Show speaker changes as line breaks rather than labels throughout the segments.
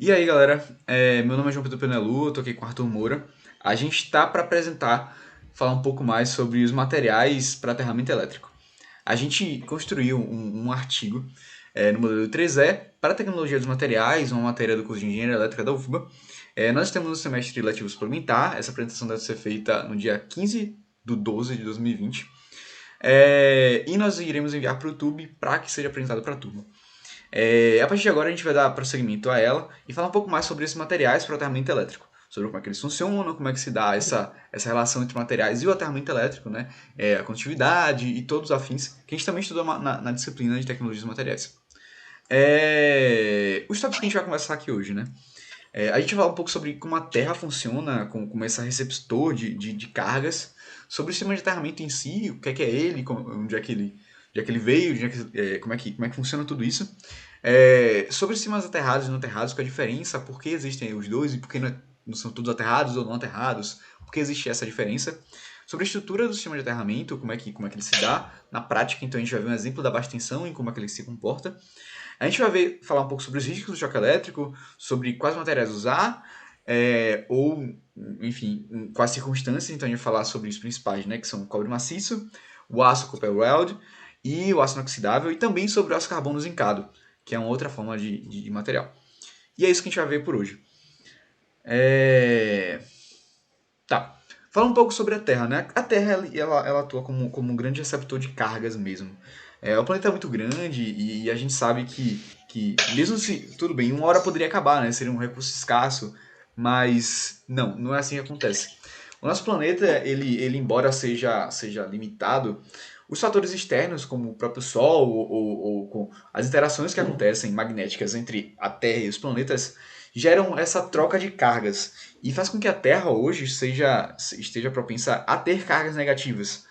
E aí, galera, meu nome é João Pedro Penelu, eu tô aqui com o Arthur Moura. A gente está para apresentar, falar um pouco mais sobre os materiais para aterramento elétrico. A gente construiu um artigo no modelo 3E para a tecnologia dos materiais, uma matéria do curso de Engenharia Elétrica da UFBA. Nós temos um semestre letivo suplementar, essa apresentação deve ser feita no dia 15/12/2020. E nós iremos enviar para o YouTube para que seja apresentado para a turma. A partir de agora a gente vai dar prosseguimento a ela e falar um pouco mais sobre esses materiais para o aterramento elétrico. Sobre como é que eles funcionam, como é que se dá essa relação entre materiais e o aterramento elétrico, né? A condutividade e todos os afins, que a gente também estudou na disciplina de tecnologias dos materiais. Os tópicos que a gente vai conversar aqui hoje, né? A gente vai falar um pouco sobre como a Terra funciona, como esse receptor de cargas, sobre o sistema de aterramento em si, o que é ele, onde é que ele veio, como é que funciona tudo isso. Sobre sistemas aterrados e não aterrados, qual a diferença, por que existem os dois e por que não são todos aterrados ou não aterrados, por que existe essa diferença. Sobre a estrutura do sistema de aterramento, como é que ele se dá na prática, então a gente vai ver um exemplo da baixa tensão e como é que ele se comporta. A gente vai falar um pouco sobre os riscos do choque elétrico, sobre quais materiais usar, ou, enfim, em quais circunstâncias. Então a gente vai falar sobre os principais, né, que são o cobre maciço, o aço copper weld e o aço inoxidável, e também sobre o aço carbono zincado, que é uma outra forma de material. E é isso que a gente vai ver por hoje. É... Tá. Fala um pouco sobre a Terra, né? A Terra ela atua como um grande receptor de cargas mesmo. O planeta é muito grande e a gente sabe que mesmo se, tudo bem, uma hora poderia acabar, né? Seria um recurso escasso, mas não é assim que acontece. O nosso planeta, ele embora seja limitado, os fatores externos, como o próprio Sol ou com as interações que acontecem magnéticas entre a Terra e os planetas, geram essa troca de cargas e faz com que a Terra hoje esteja propensa a ter cargas negativas.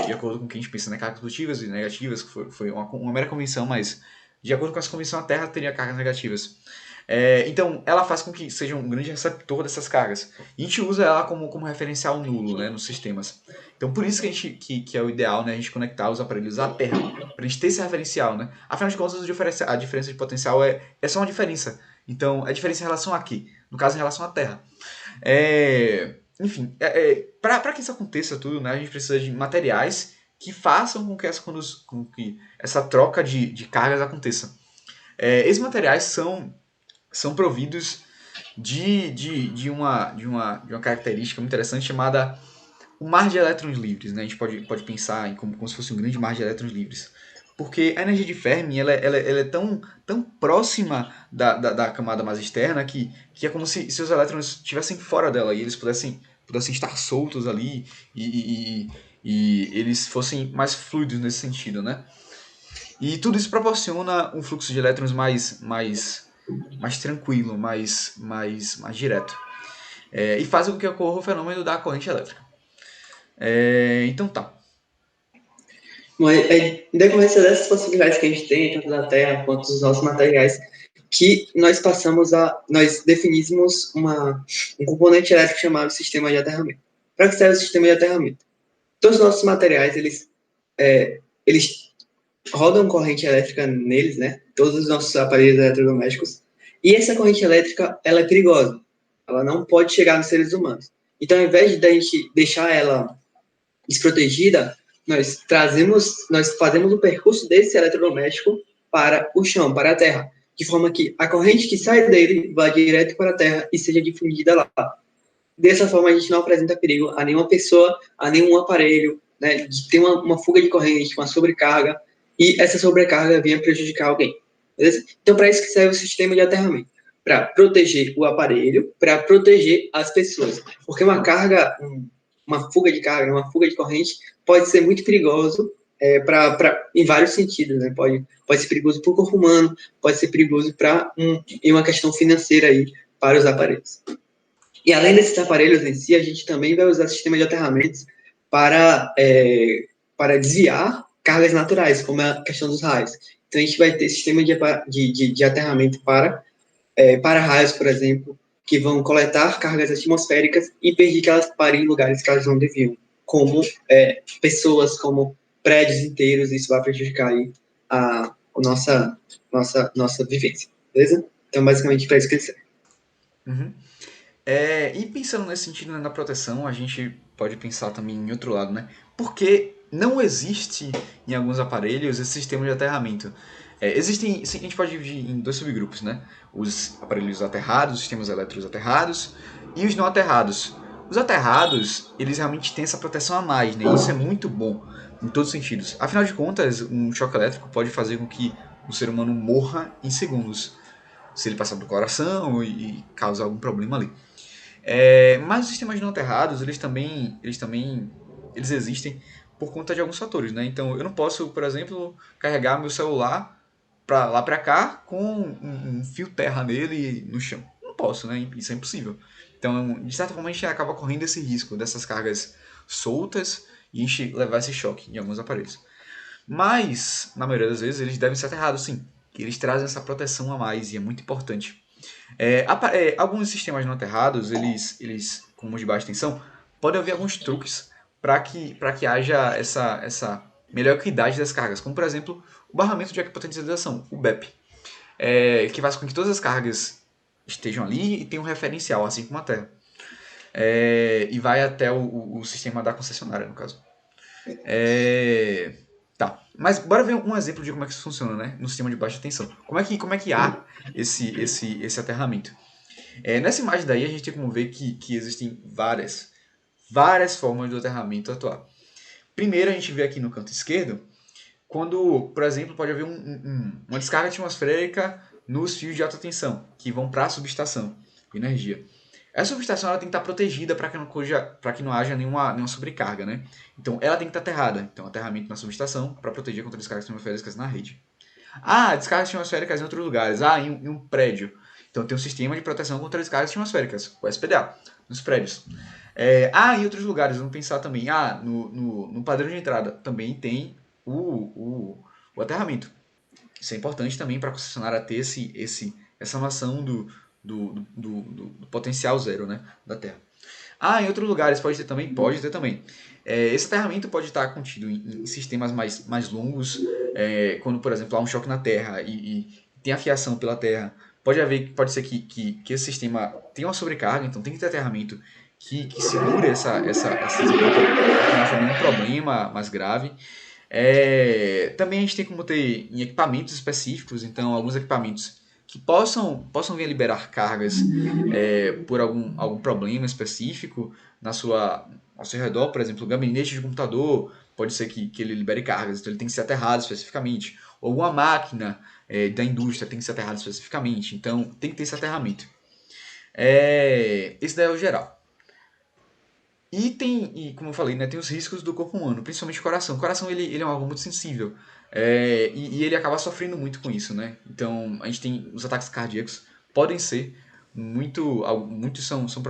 De acordo com o que a gente pensa, né? Cargas positivas e negativas, que foi uma mera convenção, mas de acordo com essa convenção, a Terra teria cargas negativas. Então, ela faz com que seja um grande receptor dessas cargas. E a gente usa ela como referencial nulo, né, nos sistemas. Então, por isso que é o ideal, né, a gente conectar os aparelhos à Terra, para a gente ter esse referencial. Né? Afinal de contas, a diferença de potencial é só uma diferença. Então, a diferença em relação a quê? No caso, em relação à Terra. Enfim, para que isso aconteça tudo, né, a gente precisa de materiais que façam com que essa troca de cargas aconteça. Esses materiais são providos de uma característica muito interessante chamada o mar de elétrons livres. Né? A gente pode pensar em como se fosse um grande mar de elétrons livres. Porque a energia de Fermi ela é tão próxima da camada mais externa que é como se os elétrons estivessem fora dela e eles pudessem estar soltos ali e eles fossem mais fluidos nesse sentido. Né? E tudo isso proporciona um fluxo de elétrons mais tranquilo, mais direto. E faz com que ocorra o fenômeno da corrente elétrica. Então tá.
Mas em decorrência dessas possibilidades que a gente tem, tanto da Terra quanto dos nossos materiais, que nós definimos um componente elétrico chamado sistema de aterramento. Para que serve o sistema de aterramento? Todos os nossos materiais, eles rodam corrente elétrica neles, né? Todos os nossos aparelhos eletrodomésticos. E essa corrente elétrica, ela é perigosa. Ela não pode chegar nos seres humanos. Então, ao invés de a gente deixar ela desprotegida, nós fazemos o percurso desse eletrodoméstico para o chão, para a terra, de forma que a corrente que sai dele vá direto para a terra e seja difundida lá. Dessa forma, a gente não apresenta perigo a nenhuma pessoa, a nenhum aparelho, né, de ter uma fuga de corrente, uma sobrecarga, e essa sobrecarga venha prejudicar alguém. Beleza? Então, para isso que serve o sistema de aterramento, para proteger o aparelho, para proteger as pessoas. Porque uma fuga de carga, uma fuga de corrente, pode ser muito perigoso em vários sentidos. Né? Pode ser perigoso para o corpo humano, pode ser perigoso em uma questão financeira aí, para os aparelhos. E além desses aparelhos em si, a gente também vai usar sistema de aterramentos para desviar cargas naturais, como é a questão dos raios. Então, a gente vai ter sistema de aterramento para raios, por exemplo, que vão coletar cargas atmosféricas e impedir que elas parem em lugares que elas não deviam, como pessoas, como prédios inteiros. Isso vai prejudicar aí a nossa vivência, beleza? Então, basicamente, para isso que ele serve.
Uhum. E pensando nesse sentido, né, na proteção, a gente pode pensar também em outro lado, né? Porque não existe em alguns aparelhos esse sistema de aterramento. Existem, a gente pode dividir em dois subgrupos, né? Os aparelhos aterrados, os sistemas elétricos aterrados e os não aterrados. Os aterrados, eles realmente têm essa proteção a mais, né? Isso é muito bom em todos os sentidos. Afinal de contas, um choque elétrico pode fazer com que o ser humano morra em segundos, se ele passar do coração e causar algum problema ali. Mas os sistemas não aterrados, eles existem por conta de alguns fatores, né? Então, eu não posso, por exemplo, carregar meu celular para lá para cá com um fio terra nele no chão. Não posso, né? Isso é impossível. Então, de certa forma, a gente acaba correndo esse risco dessas cargas soltas e a gente levar esse choque em alguns aparelhos. Mas, na maioria das vezes, eles devem ser aterrados, sim. Eles trazem essa proteção a mais e é muito importante. Alguns sistemas não aterrados, com de baixa tensão, podem haver alguns truques para que haja essa melhor equidade das cargas, como por exemplo o barramento de equipotentialização, o BEP, que faz com que todas as cargas estejam ali e tenham um referencial, assim como a Terra. E vai até o sistema da concessionária, no caso. Tá, mas bora ver um exemplo de como é que isso funciona, né? No sistema de baixa tensão. Como é que há esse aterramento? Nessa imagem daí a gente tem como ver que existem várias formas do aterramento atuar. Primeiro a gente vê aqui no canto esquerdo, quando, por exemplo, pode haver uma descarga atmosférica nos fios de alta tensão, que vão para a subestação de energia. Essa subestação ela tem que estar protegida para que não haja nenhuma sobrecarga, né? Então ela tem que estar aterrada. Então aterramento na subestação para proteger contra descargas atmosféricas na rede. Descargas atmosféricas em outros lugares. Em um prédio. Então tem um sistema de proteção contra descargas atmosféricas, o SPDA, nos prédios. Em outros lugares, vamos pensar também. No padrão de entrada também tem o aterramento. Isso é importante também para a concessionária ter essa noção do potencial zero, né, da Terra. Em outros lugares pode ter também? Pode ter também. Esse aterramento pode estar contido em sistemas mais longos, quando, por exemplo, há um choque na Terra e tem a fiação pela Terra. Pode ser que esse sistema tenha uma sobrecarga, então tem que ter aterramento que segure essa disputa para que não haja nenhum problema mais grave. Também a gente tem como ter em equipamentos específicos, então alguns equipamentos que possam vir a liberar cargas por algum problema específico ao seu redor, por exemplo, o gabinete de computador, pode ser que ele libere cargas, então ele tem que ser aterrado especificamente. Ou alguma máquina da indústria tem que ser aterrada especificamente, então tem que ter esse aterramento. Esse daí é o geral. Como eu falei, né, tem os riscos do corpo humano, principalmente o coração. O coração ele é algo muito sensível e ele acaba sofrendo muito com isso, né? Então a gente tem os ataques cardíacos podem ser muitos são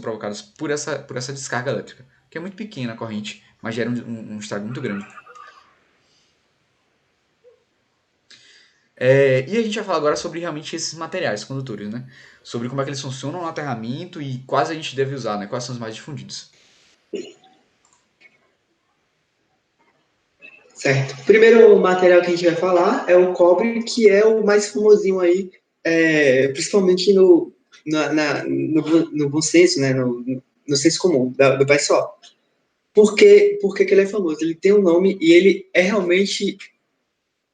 provocados por essa descarga elétrica, que é muito pequena a corrente, mas gera um estrago muito grande. E a gente vai falar agora sobre realmente esses materiais condutores, né? Sobre como é que eles funcionam no aterramento e quais a gente deve usar, né? Quais são os mais difundidos.
Certo. O primeiro material que a gente vai falar é o cobre, que é o mais famosinho aí, principalmente no bom senso, né, no senso comum do pessoal. Por que ele é famoso? Ele tem um nome e ele é realmente,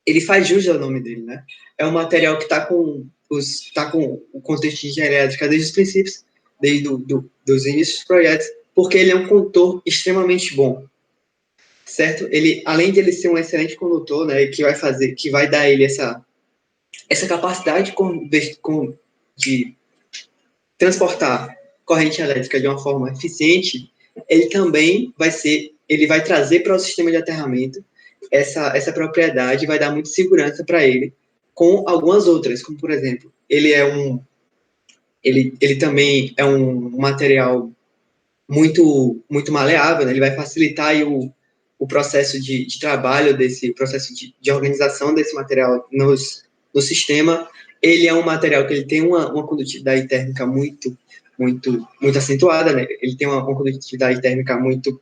ele faz jus ao nome dele, né? É um material que tá com o contexto de engenharia elétrica desde os princípios, desde dos inícios dos projetos, porque ele é um condutor extremamente bom, certo? Ele, além de ele ser um excelente condutor, né, que vai dar ele essa capacidade de transportar corrente elétrica de uma forma eficiente, ele vai trazer para o sistema de aterramento essa propriedade, vai dar muita segurança para ele, com algumas outras, como por exemplo, ele também é um material muito maleável, né? Ele vai facilitar aí o processo de trabalho o processo de organização desse material no sistema. Ele é um material que ele tem uma condutividade térmica muito acentuada, né? Ele tem uma condutividade térmica muito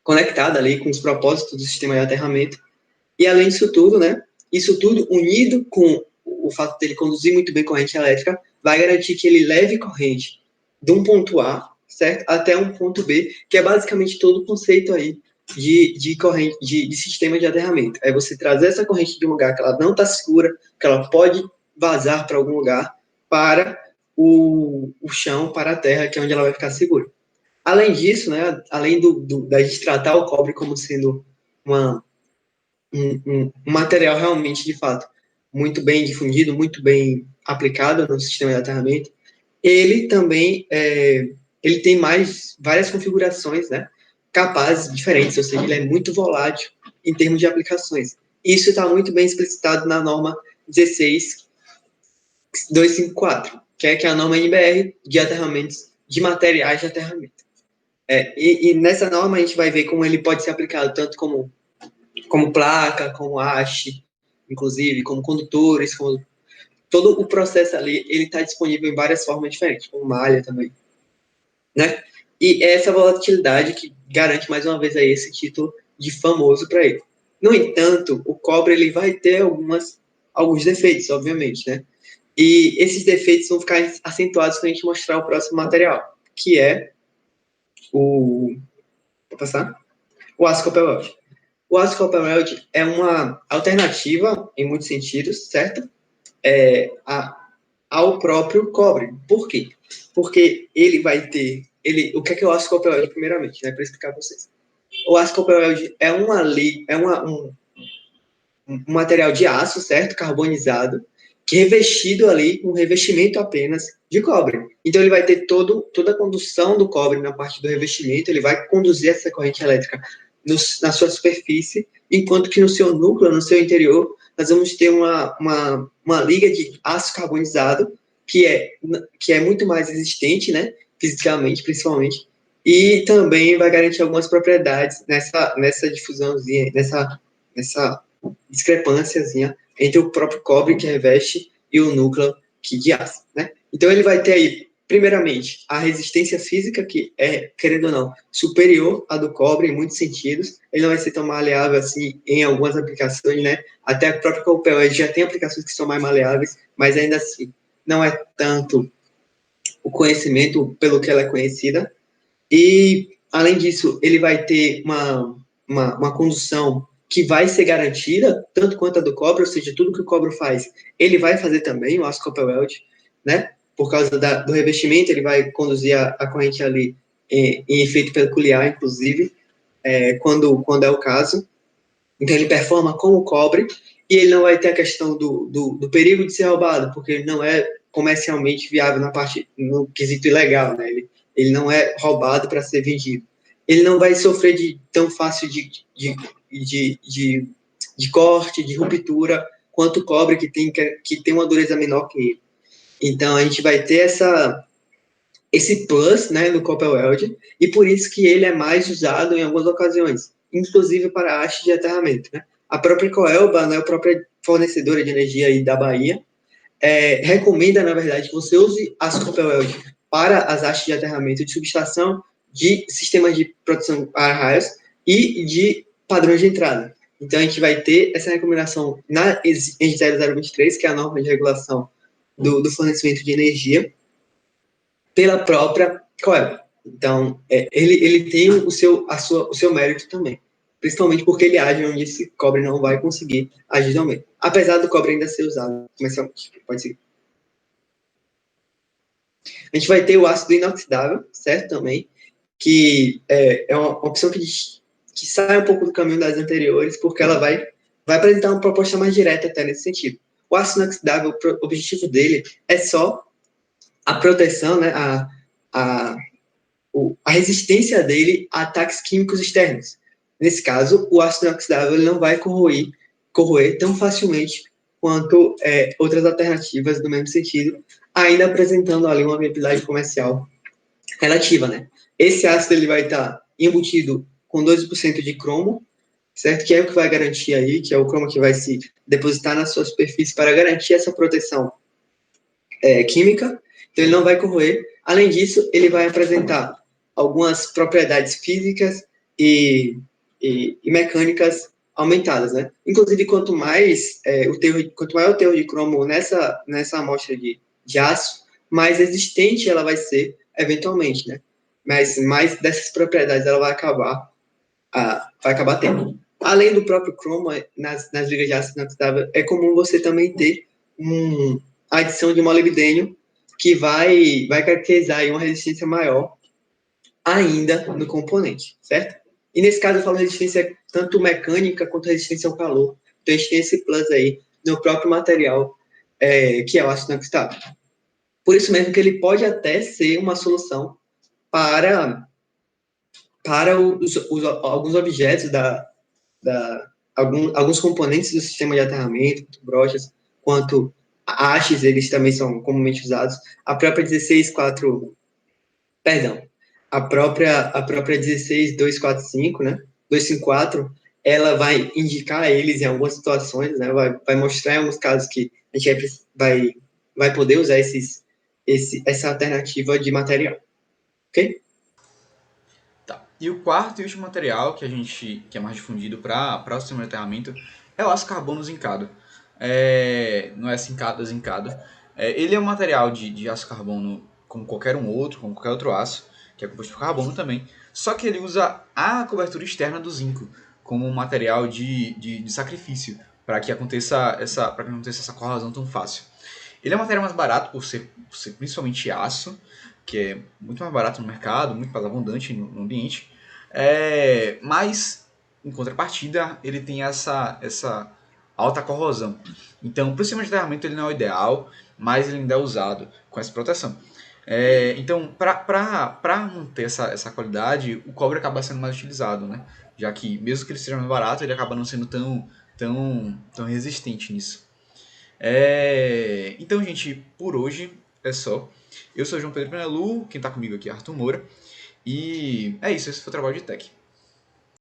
conectada ali com os propósitos do sistema de aterramento. E além disso tudo, né? Isso tudo unido com o fato dele conduzir muito bem corrente elétrica vai garantir que ele leve corrente de um ponto A, certo, até um ponto B, que é basicamente todo o conceito aí de corrente, de sistema de aterramento. É você trazer essa corrente de um lugar que ela não está segura, que ela pode vazar para algum lugar, para o chão, para a terra, que é onde ela vai ficar segura. Além disso, né, além da gente tratar o cobre como sendo um material realmente, de fato, muito bem difundido, muito bem aplicado no sistema de aterramento, ele também ele tem várias configurações, né, capazes diferentes, ou seja, ele é muito volátil em termos de aplicações. Isso está muito bem explicitado na norma 16254, que é a norma NBR de aterramentos, de materiais de aterramento. E nessa norma a gente vai ver como ele pode ser aplicado tanto como placa, como haste, inclusive, como condutores, como todo o processo ali, ele está disponível em várias formas diferentes, como malha também, né? E é essa volatilidade que garante, mais uma vez, aí, esse título de famoso para ele. No entanto, o cobre ele vai ter alguns defeitos, obviamente, né? E esses defeitos vão ficar acentuados quando a gente mostrar o próximo material, que é o... Vou passar? O aço copper weld. O aço copper weld é uma alternativa, em muitos sentidos, certo? Ao próprio cobre. Por quê? Porque ele vai ter... o que é o aço copper weld, primeiramente, né? Para explicar para vocês. O aço copper weld é um material de aço, certo? Carbonizado, que é revestido ali, um revestimento apenas de cobre. Então, ele vai ter toda a condução do cobre na parte do revestimento, ele vai conduzir essa corrente elétrica na sua superfície, enquanto que no seu núcleo, no seu interior, nós vamos ter uma liga de aço carbonizado, que é muito mais resistente, né, fisicamente, principalmente, e também vai garantir algumas propriedades nessa difusãozinha, nessa discrepânciazinha entre o próprio cobre que reveste e o núcleo que de aço, né? Então ele vai ter aí, primeiramente, a resistência física, que é, querendo ou não, superior à do cobre em muitos sentidos. Ele não vai ser tão maleável assim em algumas aplicações, né? Até o próprio copper já tem aplicações que são mais maleáveis, mas ainda assim não é tanto o conhecimento pelo que ela é conhecida. E, além disso, ele vai ter uma condução que vai ser garantida, tanto quanto a do cobre, ou seja, tudo que o cobre faz, ele vai fazer também, o aço copper weld, né? Por causa do revestimento, ele vai conduzir a corrente ali em efeito peculiar, inclusive, quando é o caso. Então, ele performa como o cobre, e ele não vai ter a questão do perigo de ser roubado, porque ele não é comercialmente viável no quesito ilegal, né? Ele não é roubado para ser vendido. Ele não vai sofrer tão fácil de corte, de ruptura, quanto o cobre, que tem uma dureza menor que ele. Então, a gente vai ter esse plus, né, no copper weld, e por isso que ele é mais usado em algumas ocasiões, inclusive para a haste de aterramento, né? A própria Coelba, né, a própria fornecedora de energia aí da Bahia, recomenda, na verdade, que você use aço copper weld para as hastes de aterramento de subestação, de sistemas de proteção a raios e de padrões de entrada. Então, a gente vai ter essa recomendação na EN 0023, que é a norma de regulação do fornecimento de energia, pela própria Coelba. Então, ele tem o seu mérito também, principalmente porque ele age onde esse cobre não vai conseguir agir também. Apesar do cobre ainda ser usado comercialmente. Pode seguir. A gente vai ter o ácido inoxidável, certo? Também, que é uma opção que sai um pouco do caminho das anteriores, porque ela vai apresentar uma proposta mais direta até nesse sentido. O ácido inoxidável, o objetivo dele é só a proteção, né, a resistência dele a ataques químicos externos. Nesse caso, o ácido inoxidável ele não vai corroer tão facilmente quanto outras alternativas do mesmo sentido, ainda apresentando ali uma viabilidade comercial relativa, né? Esse ácido ele vai estar embutido com 12% de cromo, certo? Que é o que vai garantir aí, que é o cromo que vai se depositar na sua superfície para garantir essa proteção química. Então, ele não vai corroer. Além disso, ele vai apresentar algumas propriedades físicas e mecânicas aumentadas, né? Inclusive, quanto maior o teor de cromo nessa amostra de aço, mais resistente ela vai ser eventualmente, né? Mas mais dessas propriedades ela vai acabar tendo. Além do próprio cromo, nas ligas de ácido inoxidável, é comum você também ter a adição de molibdênio, que vai caracterizar aí uma resistência maior ainda no componente, certo? E nesse caso eu falo resistência tanto mecânica quanto resistência ao calor. Então a gente tem esse plus aí no próprio material, que é o ácido inoxidável. Por isso mesmo que ele pode até ser uma solução para, alguns objetos alguns componentes do sistema de aterramento, tanto brochas quanto hastes, eles também são comumente usados. A própria 16.4, perdão, a própria 16.245, né, 254, ela vai indicar eles em algumas situações, né, vai mostrar em alguns casos que a gente vai poder usar essa alternativa de material, ok?
Tá. E o quarto e último material que é mais difundido para o sistema de aterramento é o aço carbono zincado. Não é zincado, é zincado. Ele é um material de aço carbono como qualquer um outro, como qualquer outro aço, que é composto por carbono também. Só que ele usa a cobertura externa do zinco como um material de sacrifício para que aconteça essa corrosão tão fácil. Ele é um material mais barato por ser principalmente aço, que é muito mais barato no mercado, muito mais abundante no ambiente. Mas, em contrapartida, ele tem essa alta corrosão. Então, para o sistema de aterramento ele não é o ideal, mas ele ainda é usado com essa proteção. Então, para manter essa qualidade, o cobre acaba sendo mais utilizado, né? Já que, mesmo que ele seja mais barato, ele acaba não sendo tão resistente nisso. Então, gente, por hoje é só. Eu sou o João Pedro Penelu, quem está comigo aqui é Arthur Moura. E é isso, esse foi o trabalho de Tech.